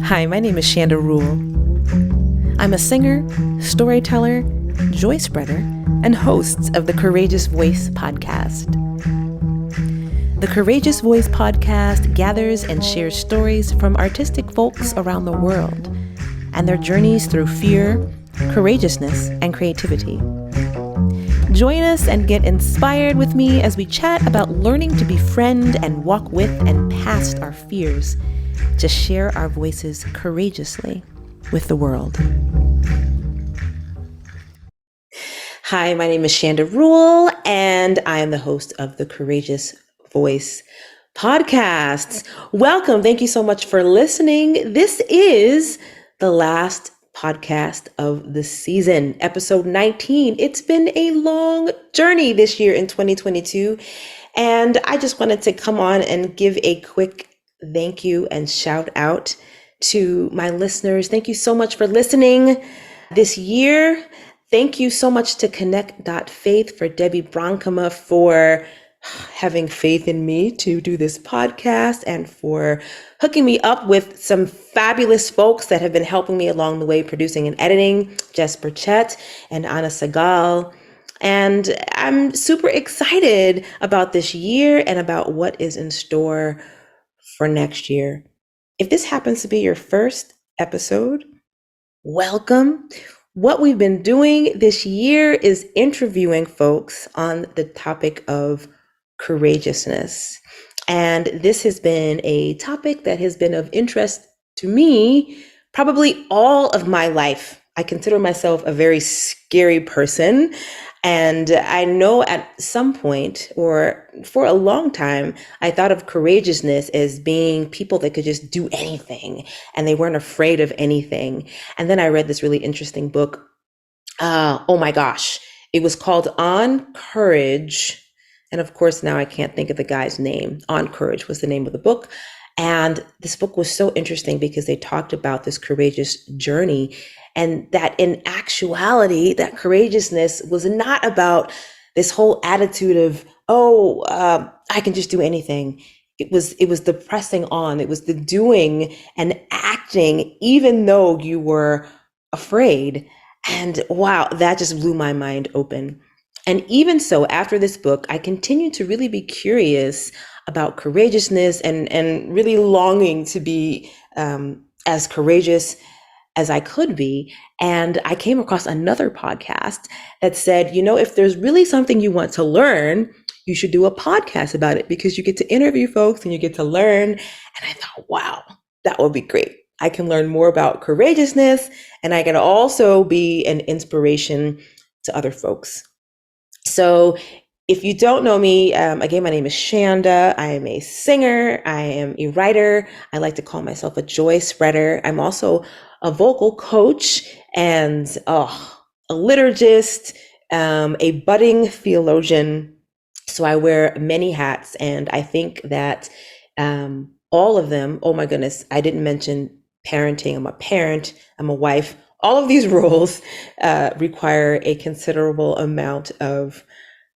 Hi, my name is Chanda Rule. I'm a singer, storyteller, joy spreader, and host of the Courageous Voice podcast. The Courageous Voice podcast gathers and shares stories from artistic folks around the world and their journeys through fear, courageousness, and creativity. Join us and get inspired with me as we chat about learning to befriend and walk with and past our fears to share our voices courageously with the world. Hi, my name is Chanda Rule, and I am the host of the Courageous Voice podcast. Welcome. Thank you so much for listening. This is the last podcast of the season, episode 19. It's been a long journey this year in 2022, and I just wanted to come on and give a quick thank you and shout out to my listeners. Thank you so much for listening this year. Thank you so much to Connect.Faith, for Debbie Bronkema for having faith in me to do this podcast, and for hooking me up with some fabulous folks that have been helping me along the way, producing and editing, Jess Burchett and Anna Segal. And I'm super excited about this year and about what is in store for next year. If this happens to be your first episode, welcome. What we've been doing this year is interviewing folks on the topic of courageousness. And this has been a topic that has been of interest to me probably all of my life. I consider myself a very scary person. And I know at some point, or for a long time, I thought of courageousness as being people that could just do anything and they weren't afraid of anything. And then I read this really interesting book. Oh my gosh. It was called On Courage. And of course, now I can't think of the guy's name. On Courage was the name of the book. And this book was so interesting because they talked about this courageous journey, and that in actuality, that courageousness was not about this whole attitude of, I can just do anything. It was the pressing on. It was the doing and acting, even though you were afraid. And wow, that just blew my mind open. And even so, after this book, I continued to really be curious about courageousness and really longing to be as courageous as I could be. And I came across another podcast that said, if there's really something you want to learn, you should do a podcast about it, because you get to interview folks and you get to learn. And I thought, wow, that would be great. I can learn more about courageousness, and I can also be an inspiration to other folks. So if you don't know me, again, my name is Chanda. I am a singer. I am a writer. I like to call myself a joy spreader. I'm also a vocal coach and a liturgist, a budding theologian. So I wear many hats, and I think that all of them, oh my goodness, I didn't mention parenting. I'm a parent, I'm a wife. All of these roles require a considerable amount of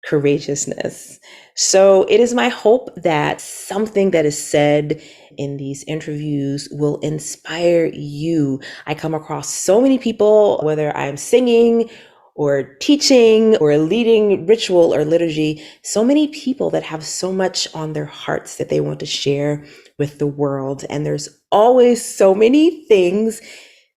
courageousness. So it is my hope that something that is said in these interviews will inspire you. I come across so many people, whether I'm singing or teaching or leading ritual or liturgy, so many people that have so much on their hearts that they want to share with the world. And there's always so many things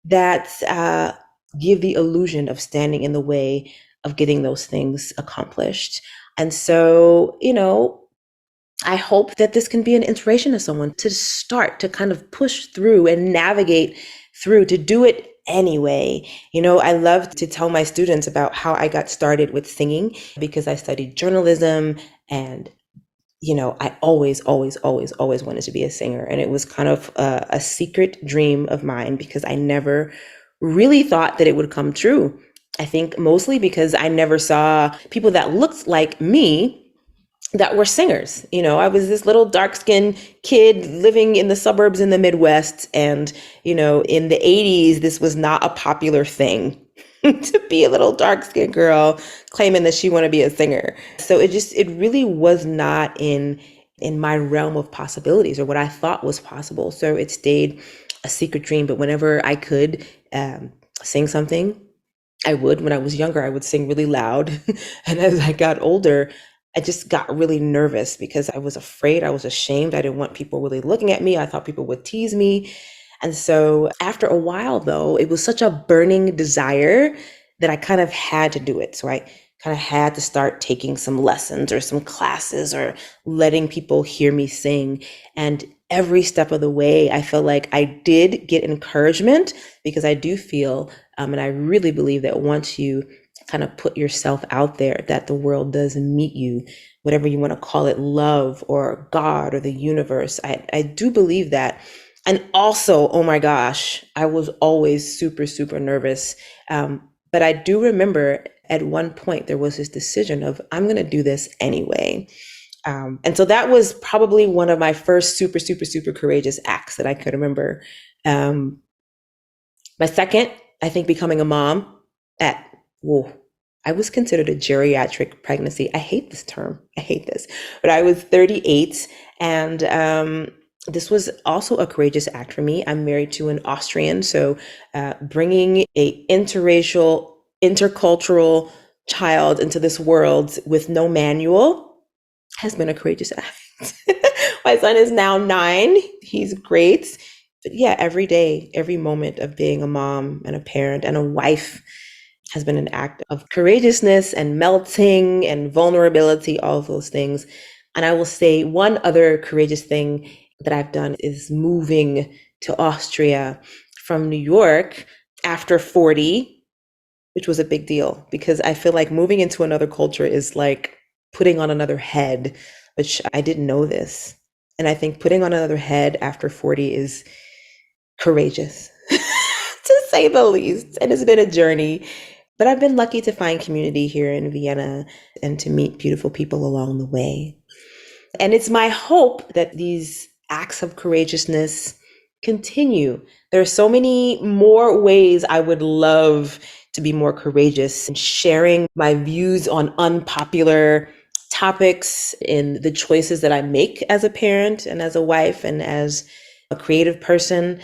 that give the illusion of standing in the way of getting those things accomplished. And so, I hope that this can be an inspiration to someone to start to kind of push through and navigate through, to do it anyway. I love to tell my students about how I got started with singing, because I studied journalism, and I always wanted to be a singer. And it was kind of a secret dream of mine, because I never really thought that it would come true. I think mostly because I never saw people that looked like me that were singers. I was this little dark-skinned kid living in the suburbs in the Midwest. And, in the 80s, this was not a popular thing. to be a little dark-skinned girl claiming that she want to be a singer. So it really was not in my realm of possibilities or what I thought was possible. So it stayed a secret dream. But whenever I could sing something, I would. When I was younger, I would sing really loud. And as I got older, I just got really nervous because I was afraid, I was ashamed. I didn't want people really looking at me. I thought people would tease me. And so after a while, though, it was such a burning desire that I kind of had to do it. So I kind of had to start taking some lessons or some classes or letting people hear me sing. And every step of the way, I feel like I did get encouragement because I do feel, and I really believe that once you kind of put yourself out there, that the world does meet you, whatever you want to call it, love or God or the universe. I do believe that. And also, oh my gosh, I was always super, super nervous. But I do remember at one point there was this decision of, I'm going to do this anyway. And so that was probably one of my first super, super, super courageous acts that I could remember. My second, I think, becoming a mom at, I was considered a geriatric pregnancy. I hate this term. I hate this. But I was 38, and this was also a courageous act for me. I'm married to an Austrian, so bringing a interracial, intercultural child into this world with no manual has been a courageous act. My son is now 9. He's great. But yeah, every day, every moment of being a mom and a parent and a wife has been an act of courageousness and melting and vulnerability, all of those things. And I will say one other courageous thing that I've done is moving to Austria from New York after 40, which was a big deal because I feel like moving into another culture is like putting on another head, which I didn't know this. And I think putting on another head after 40 is courageous, to say the least. And it's been a journey, but I've been lucky to find community here in Vienna and to meet beautiful people along the way. And it's my hope that these acts of courageousness continue. There are so many more ways I would love to be more courageous in sharing my views on unpopular topics in the choices that I make as a parent and as a wife and as a creative person.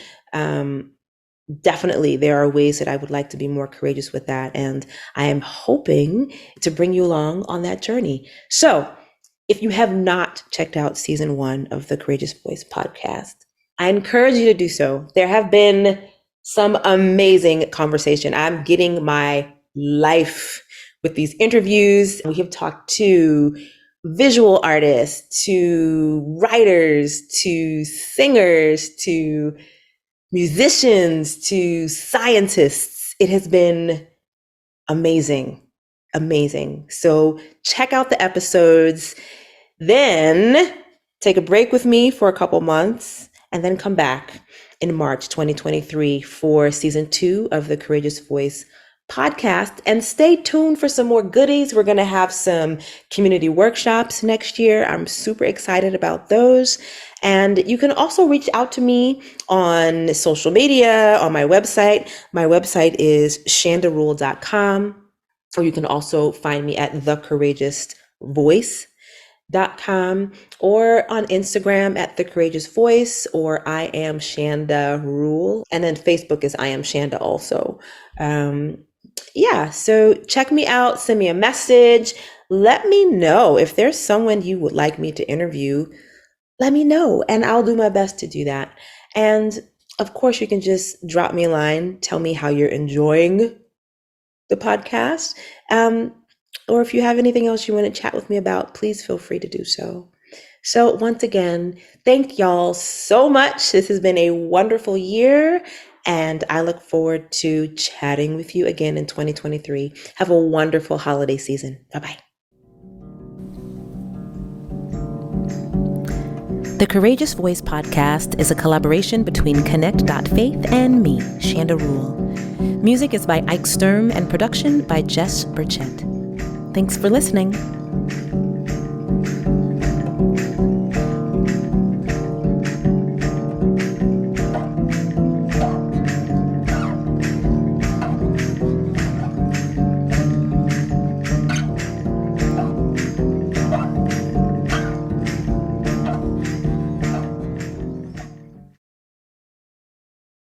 Definitely, there are ways that I would like to be more courageous with that. And I am hoping to bring you along on that journey. So if you have not checked out season 1 of the Courageous Voice podcast, I encourage you to do so. There have been some amazing conversation. I'm getting my life with these interviews. We have talked to visual artists, to writers, to singers, to musicians, to scientists. It has been amazing, amazing. So check out the episodes, then take a break with me for a couple months, and then come back in March 2023 for season 2 of the Courageous Voice podcast. And stay tuned for some more goodies. We're going to have some community workshops next year. I'm super excited about those. And you can also reach out to me on social media, on my website. My website is chandarule.com, or you can also find me at thecourageousvoice.com, or on Instagram at The Courageous Voice, or I am Chanda Rule. And then Facebook is I am Chanda also. So check me out, send me a message. Let me know if there's someone you would like me to interview. Let me know, and I'll do my best to do that. And of course, you can just drop me a line, tell me how you're enjoying the podcast. Or if you have anything else you want to chat with me about, please feel free to do so. So once again, thank y'all so much. This has been a wonderful year, and I look forward to chatting with you again in 2023. Have a wonderful holiday season. Bye-bye. The Courageous Voice podcast is a collaboration between Connect.Faith and me, Chanda Rule. Music is by Ike Sturm and production by Jess Burchett. Thanks for listening.